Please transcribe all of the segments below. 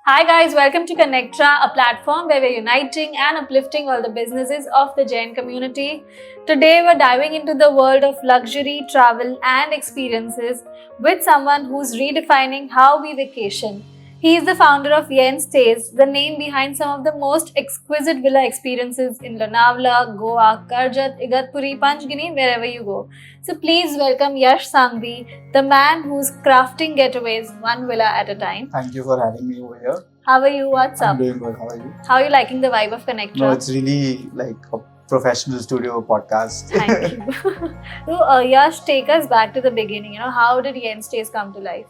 Hi guys, welcome to Konnecttra, a platform where we're uniting and uplifting all the businesses of the Jain community. Today we're diving into the world of luxury, travel and experiences with someone who's redefining how we vacation. He is the founder of Yen Stays, the name behind some of the most exquisite villa experiences in Lonavala, Goa, Karjat, Igatpuri, Panchgani, wherever you go. So please welcome Yash Sangvi, the man who's crafting getaways one villa at a time. Thank you for having me over here. How are you? What's I'm up? doing good. How are you? How are you liking the vibe of Konnecttra? No, it's really like a professional studio podcast. Thank you. So, Yash, take us back to the beginning. How did Yen Stays come to life?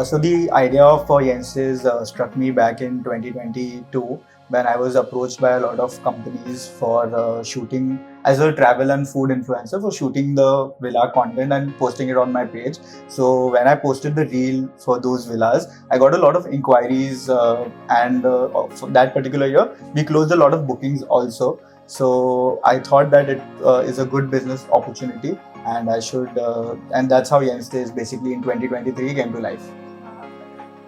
So the idea of Yen Stays struck me back in 2022 when I was approached by a lot of companies for shooting as a travel and food influencer for shooting the villa content and posting it on my page. So when I posted the reel for those villas, I got a lot of inquiries and for that particular year, we closed a lot of bookings also. So I thought that it is a good business opportunity and I should, and that's how Yen Stays basically in 2023 came to life.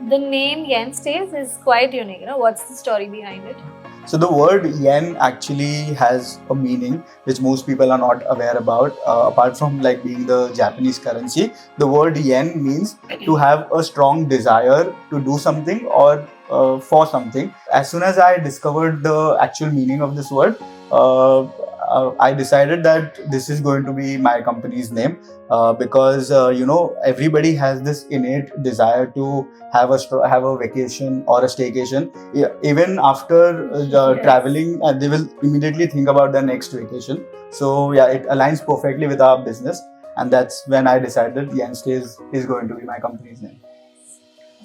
The name Yen Stays is quite unique. What's the story behind it? So the word yen actually has a meaning which most people are not aware about. Apart from like being the Japanese currency, the word yen means to have a strong desire to do something or for something. As soon as I discovered the actual meaning of this word, I decided that this is going to be my company's name because everybody has this innate desire to have a vacation or a staycation. Yeah, even after traveling, they will immediately think about their next vacation. So yeah, it aligns perfectly with our business, and that's when I decided Yen Stays is going to be my company's name.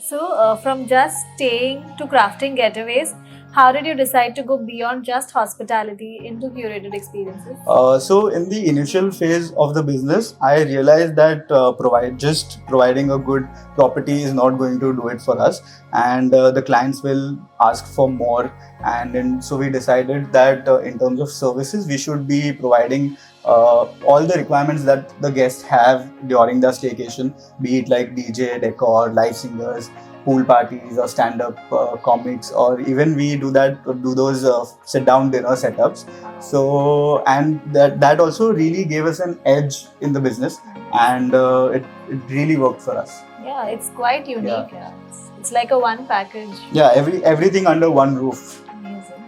So, from just staying to crafting getaways, how did you decide to go beyond just hospitality into curated experiences? So in the initial phase of the business, I realized that providing a good property is not going to do it for us, and the clients will ask for more. And then, so we decided that in terms of services, we should be providing all the requirements that the guests have during their staycation, be it like DJ, decor, live singers, pool parties or stand-up comics, or even we do those sit-down dinner setups. So and that also really gave us an edge in the business, and it really worked for us. Yeah, it's quite unique. Yeah. It's like a one package. Yeah, everything under one roof. Amazing.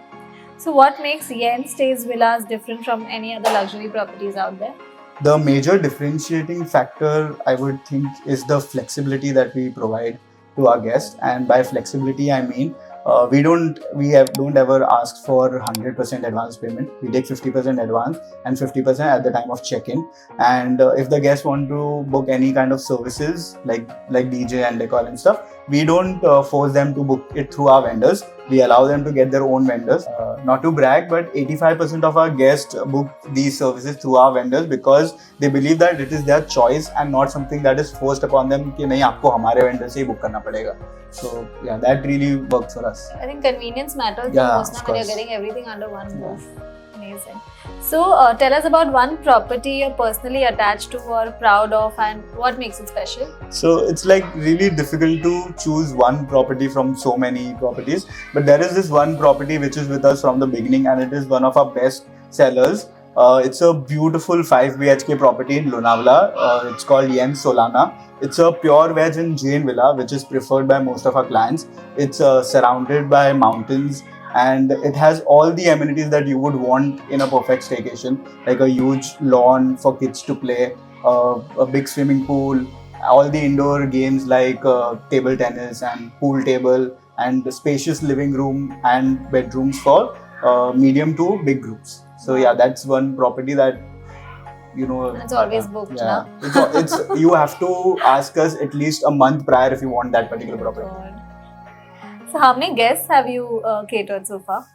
So what makes Yen Stays Villas different from any other luxury properties out there? The major differentiating factor, I would think, is the flexibility that we provide to our guests. And by flexibility, I mean we don't ever ask for 100% advance payment. We take 50% advance and 50% at the time of check-in. And if the guests want to book any kind of services like DJ and decor and stuff, we don't force them to book it through our vendors. We allow them to get their own vendors. Not to brag, but 85% of our guests book these services through our vendors because they believe that it is their choice and not something that is forced upon them कि नहीं आपको हमारे vendor से ही book करना पड़ेगा. So yeah, that really works for us. I think convenience matters the most now when you're getting everything under one roof. Amazing. So tell us about one property you're personally attached to or proud of, and what makes it special? So it's like really difficult to choose one property from so many properties, but there is this one property which is with us from the beginning, and it is one of our best sellers. It's a beautiful 5 BHK property in Lonavala. It's called Yen Solana. It's a pure veg and Jain villa, which is preferred by most of our clients. It's surrounded by mountains, and it has all the amenities that you would want in a perfect staycation, like a huge lawn for kids to play, a big swimming pool, all the indoor games like table tennis and pool table, and the spacious living room and bedrooms for medium to big groups. So yeah, that's one property that it's always booked. Yeah, it's you have to ask us at least a month prior if you want that particular property. So how many guests have you catered so far?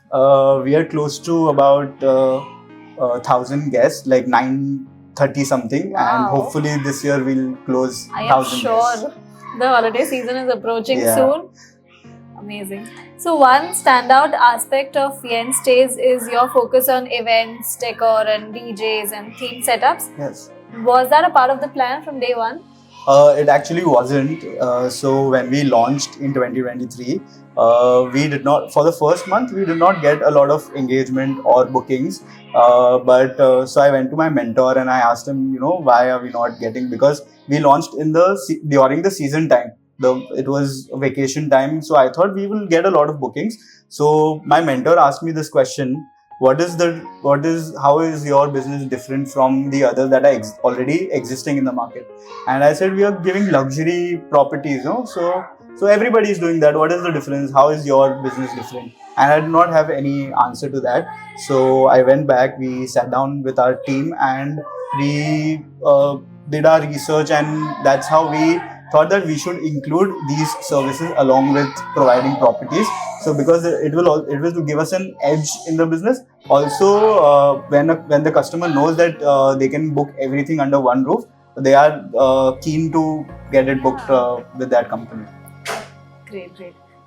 We are close to about 1,000 guests, like 930 something. Wow. And hopefully this year we'll close 1,000 I am sure guests. The holiday season is approaching soon. Amazing. So one standout aspect of Yen Stays is your focus on events, decor and DJs and theme setups. Yes. Was that a part of the plan from day one? It actually wasn't. So when we launched in 2023, we did not, for the first month, we did not get a lot of engagement or bookings. So I went to my mentor and I asked him, why are we not getting? Because we launched during the season time. It was vacation time, so I thought we will get a lot of bookings. So my mentor asked me this question: how is your business different from the others that are already existing in the market? And I said, we are giving luxury properties, so everybody is doing that. What is the difference? How is your business different? And I did not have any answer to that. So I went back, we sat down with our team, and we did our research, and that's how we thought that we should include these services along with providing properties. So because it will to give us an edge in the business. Also, when the customer knows that they can book everything under one roof, they are keen to get it booked with that company. Great.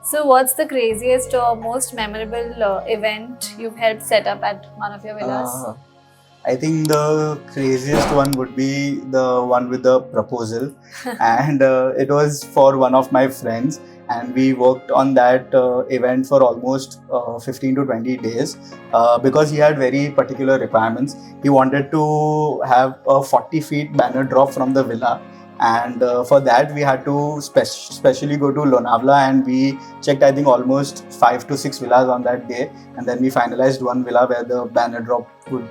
So what's the craziest or most memorable event you've helped set up at one of your villas? I think the craziest one would be the one with the proposal. And it was for one of my friends, and we worked on that event for almost 15 to 20 days because he had very particular requirements. He wanted to have a 40 feet banner drop from the villa, and for that we had to specially go to Lonavala, and we checked, I think, almost 5 to 6 villas on that day, and then we finalized one villa where the banner drop would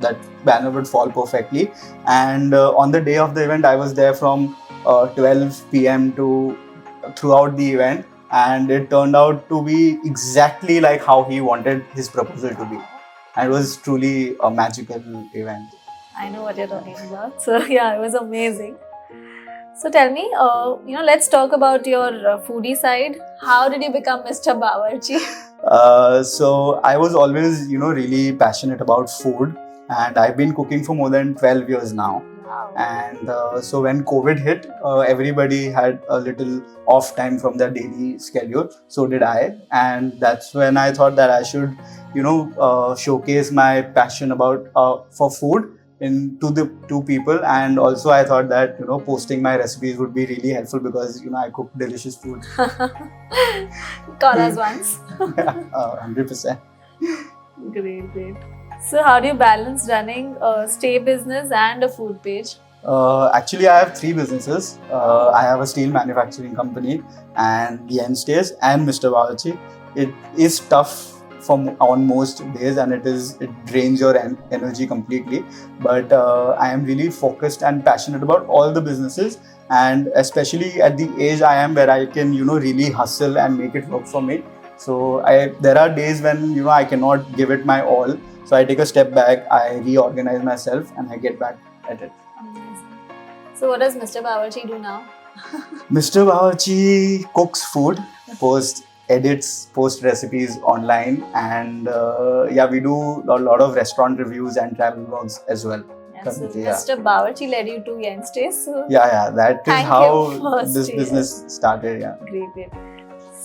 that banner would fall perfectly. And on the day of the event, I was there from 12 p.m. to throughout the event, and it turned out to be exactly like how he wanted his proposal to be, and it was truly a magical event. I know what you're talking about. So yeah, it was amazing. So tell me, let's talk about your foodie side. How did you become Mr. Bawarchi? So I was always, really passionate about food, and I've been cooking for more than 12 years now. Wow. And so when COVID hit, everybody had a little off time from their daily schedule. So did I, and that's when I thought that I should, showcase my passion for food to people. And also I thought that posting my recipes would be really helpful because I cook delicious food. Call us once. 100%. Great. So how do you balance running a stay business and a food page? Actually, I have 3 businesses. I have a steel manufacturing company, and Yen Stays, and Mr. Bawarchi. It is tough on most days, and it drains your energy completely. But I am really focused and passionate about all the businesses, and especially at the age I am, where I can really hustle and make it work for me. So there are days when I cannot give it my all. So I take a step back, I reorganize myself, and I get back at it. Amazing. So what does Mr. Bawarchi do now? Mr. Bawarchi cooks food, edits post recipes online, and we do a lot of restaurant reviews and travel vlogs as well. So Mr. Bawarchi led you to Yen Stays. So that is how this business started. Great.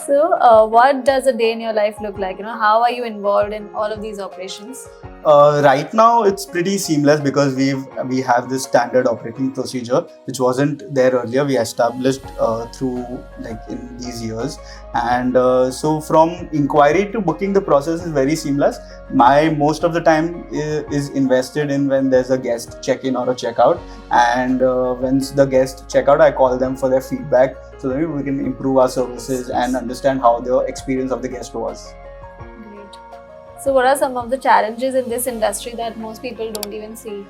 So what does a day in your life look like? How are you involved in all of these operations? Right now it's pretty seamless because we have this standard operating procedure which wasn't there earlier. We established through in these years, and so from inquiry to booking, the process is very seamless. Most of the time is invested in when there's a guest check-in or a check-out, and once the guest check out, I call them for their feedback so that we can improve our services and understand how the experience of the guest was. So what are some of the challenges in this industry that most people don't even see?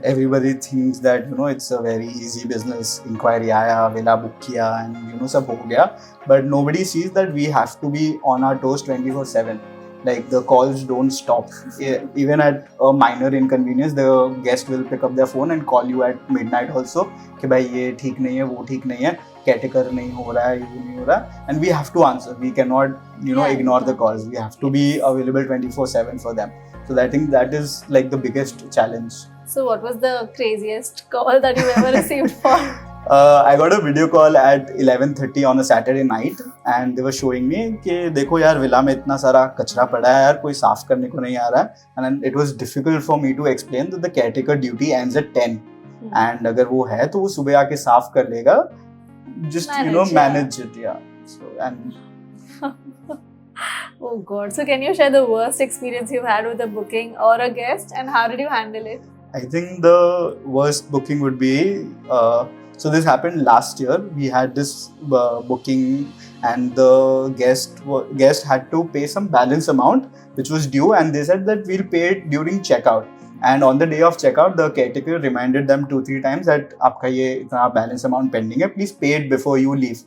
Everybody thinks that it's a very easy business. Inquiry aaya, villa book kiya, and sab ho gaya. But nobody sees that we have to be on our toes 24/7. The calls don't stop. Even at a minor inconvenience, the guest will pick up their phone and call you at midnight also. कि भाई ये ठीक नहीं है, वो ठीक नहीं है, caretaker नहीं हो रहा है, ये नहीं हो रहा, and we have to answer. We cannot, ignore the calls. We have to be available 24/7 for them. So I think that is the biggest challenge. So what was the craziest call that you ever received for? I got a video call at 11:30 on a Saturday night, and they were showing me कि देखो यार villa में इतना सारा कचरा पड़ा है यार, कोई साफ करने को नहीं आ रहा है, and it was difficult for me to explain that the caretaker duty ends at 10. and अगर वो है तो वो सुबह आके साफ कर लेगा. Just manage it, yeah. So and oh God. So can you share the worst experience you've had with a booking or a guest, and how did you handle it? I think the worst booking would be so this happened last year. We had this booking, and the guest had to pay some balance amount which was due, and they said that we'll pay it during checkout. And on the day of checkout, the caretaker reminded them 2-3 times that आपका ये इतना balance amount pending है, please pay it before you leave.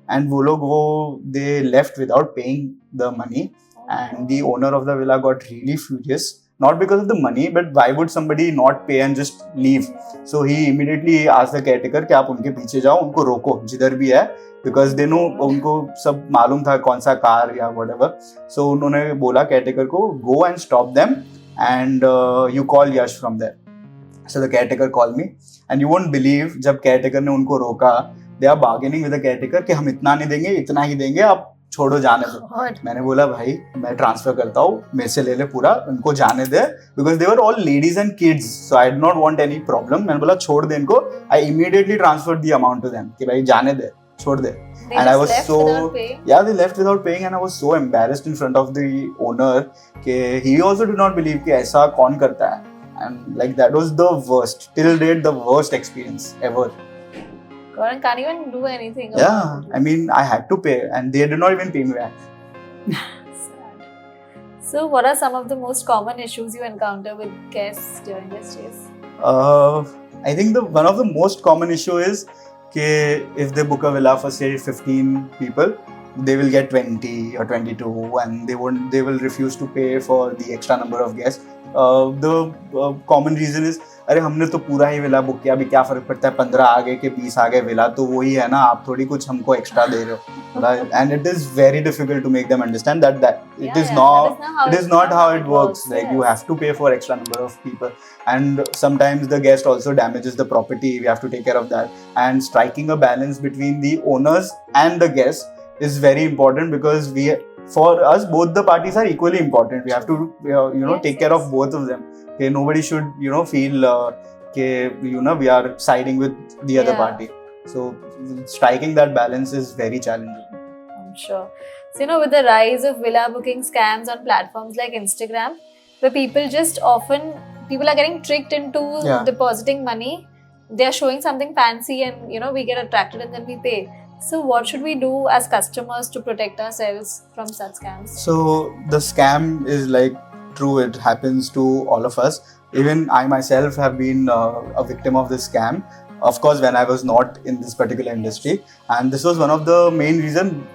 And वो लोग they left without paying the money, and the owner of the villa got really furious. Not because of the money, but why would somebody not pay and just leave? So he immediately asked the caretaker कि आप उनके पीछे जाओ, उनको रोको जिधर भी है, because they know उनको सब मालूम था कौन सा कार या whatever. So उन्होंने बोला caretaker को go and stop them, and you call Yash from there. So the caretaker called me, and you won't believe जब caretaker ने उनको रोका, they are bargaining with the caretaker कि हम इतना नहीं देंगे, इतना ही देंगे, आप छोड़ो जाने दो. मैंने बोला भाई मैं ट्रांसफर करता हूँ, मेरे से ले ले पूरा, उनको जाने दे, because they were all ladies and kids, so I did not want any problem. मैंने बोला छोड़ दे इनको. I immediately transferred the amount to them कि भाई जाने दे, छोड़ दे. And I was so they left without paying, and I was so embarrassed in front of the owner कि he also did not believe कि ऐसा कौन करता है. And like that was the worst, till date the worst experience ever. God, can't even do anything. Yeah, I mean, I had to pay, and they did not even pay me back. Sad. So, what are some of the most common issues you encounter with guests during your stays? I think one of the most common issue is that if they book a villa for say 15 people, they will get 20 or 22, and they will refuse to pay for the extra number of guests. The common reason is अरे हमने तो पूरा ही villa book किया, अभी क्या फर्क पड़ता है 15 आ गए कि 20 आ गए, विला तो वही है ना, आप थोड़ी कुछ हमको एक्स्ट्रा दे रहे हो. And it is very difficult to make them understand that it is not how it works. Like you have to pay for extra number of people, and sometimes the guest also damages the property. We have to take care of that, and striking a balance between the owners and the guests is very important, because for us both the parties are equally important. We have to take care of both of them. Okay, nobody should feel we are siding with the other party. So striking that balance is very challenging. I'm sure. So with the rise of villa booking scams on platforms like Instagram, where people are getting tricked into depositing money, they are showing something fancy, and we get attracted and then we pay. So what should we do as customers to protect ourselves from such scams? So the scam is true, it happens to all of us. Even I myself have been a victim of this scam. Of course, when I was not in this particular industry, and this was one of the main reasons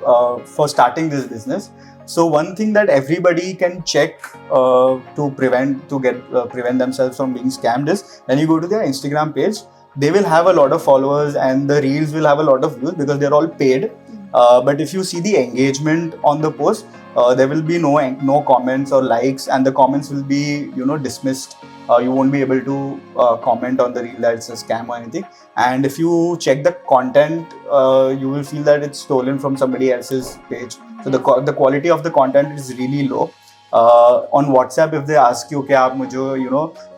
for starting this business. So one thing that everybody can check to prevent themselves from being scammed is when you go to their Instagram page, they will have a lot of followers, and the reels will have a lot of views because they're all paid. But if you see the engagement on the post, there will be no comments or likes, and the comments will be dismissed. You won't be able to comment on the reel that it's a scam or anything. And if you check the content, you will feel that it's stolen from somebody else's page. So the quality of the content is really low. On WhatsApp, if they ask you कि आप मुझे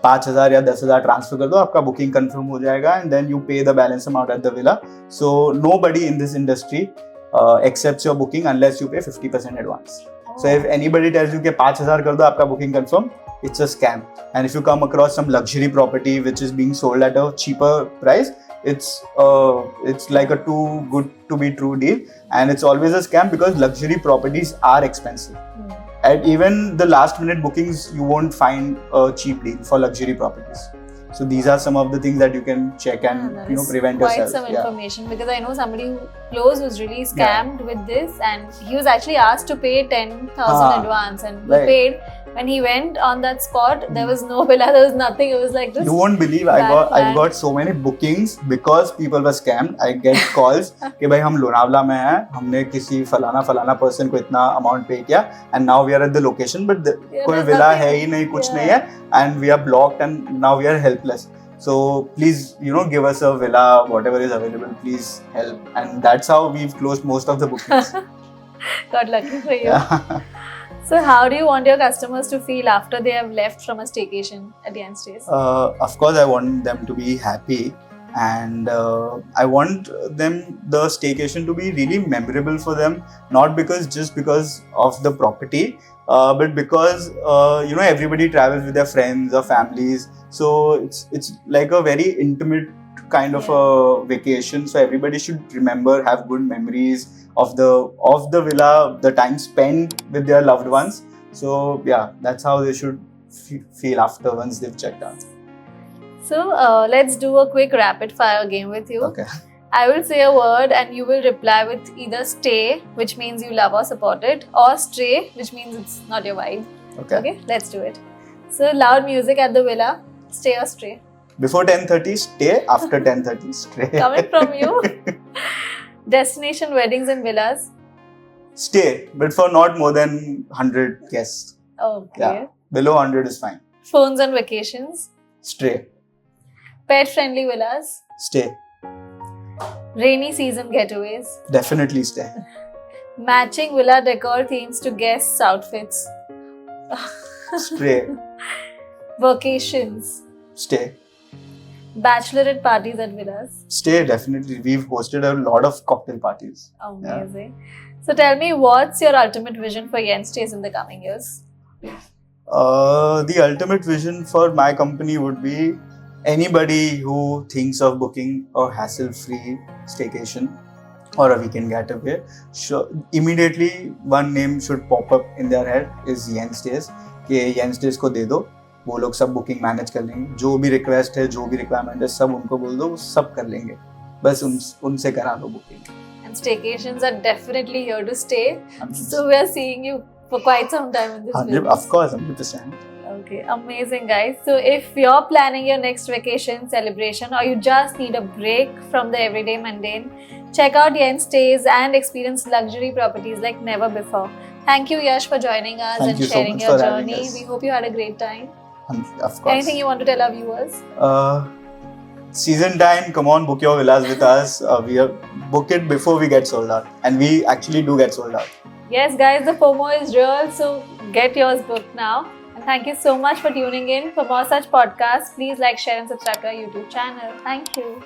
5,000 या 10,000 transfer कर दो, आपका booking confirm हो जाएगा, and then you pay the balance amount at the villa. So nobody in this industry accepts your booking unless you pay 50% advance. So if anybody tells you कि 5,000 कर दो, आपका booking confirm, it's a scam. And if you come across some luxury property which is being sold at a cheaper price, it's like a too good to be true deal, and it's always a scam because luxury properties are expensive. And even the last minute bookings, you won't find a cheap deal for luxury properties. So these are some of the things that you can check and prevent yourself. Quite some information, because I know somebody close was really scammed with this, and he was actually asked to pay 10,000 advance, and he paid. When he went on that spot, there was no villa, there was nothing. It was like this. You won't believe I got so many bookings because people were scammed. I get calls कि भाई हम लोनावला में हैं, हमने किसी फलाना person को इतना amount pay किया, and now we are at the location, but कोई villa है ही नहीं, कुछ नहीं है, and we are blocked, and now we are helpless. So please, give us a villa, whatever is available, please help. And that's how we've closed most of the bookings. Got lucky for you. Yeah. So how do you want your customers to feel after they have left from a staycation at Yen Stays? Of course, I want them to be happy, and I want the staycation to be really memorable for them. Not just because of the property, but because everybody travels with their friends or families. So it's like a very intimate kind of a vacation. So everybody should remember, have good memories of the villa, the time spent with their loved ones. So yeah, that's how they should feel after once they've checked out. So let's do a quick rapid fire game with you. Okay. I will say a word and you will reply with either stay, which means you love or support it, or stray, which means it's not your vibe. Okay, let's do it. So loud music at the villa, stay or stray? Before 10:30, stay. After 10:30, stray. Coming from you. Destination weddings and villas? Stay, but for not more than 100 guests. Okay. Yeah. Below 100 is fine. Phones on vacations? Stay. Pet-friendly villas? Stay. Rainy season getaways? Definitely stay. Matching villa decor themes to guests' outfits? Stay. Vacations? Stay. Bachelorette parties at villas? Stay, definitely. We've hosted a lot of cocktail parties. Amazing. So tell me, what's your ultimate vision for Yen Stays in the coming years? The ultimate vision for my company would be anybody who thinks of booking a hassle-free staycation or a weekend getaway, immediately one name should pop up in their head is Yen Stays. कि Yen Stays को दे दो, वो लोग सब booking manage कर लेंगे. जो भी रिक्वेस्ट है, जो भी रिक्वायरमेंट है, सब उनको बोल दो, वो सब कर लेंगे. बस उनसे करा लो booking. And staycations are definitely here to stay. So we are seeing you for quite some time in this business. Of course, 100%. Okay, amazing guys. So if you're planning your next vacation, celebration, or you just need a break from the everyday mundane, check out Yen Stays and experience luxury properties like never before. Thank you Yash for joining us and sharing your journey. We hope you had a great time. Of course. Anything you want to tell our viewers? Season time, come on, book your villas with us. Book it before we get sold out, and we actually do get sold out. Yes guys, the FOMO is real, so get yours booked now. And thank you so much for tuning in. For more such podcasts, please like, share and subscribe to our YouTube channel. Thank you.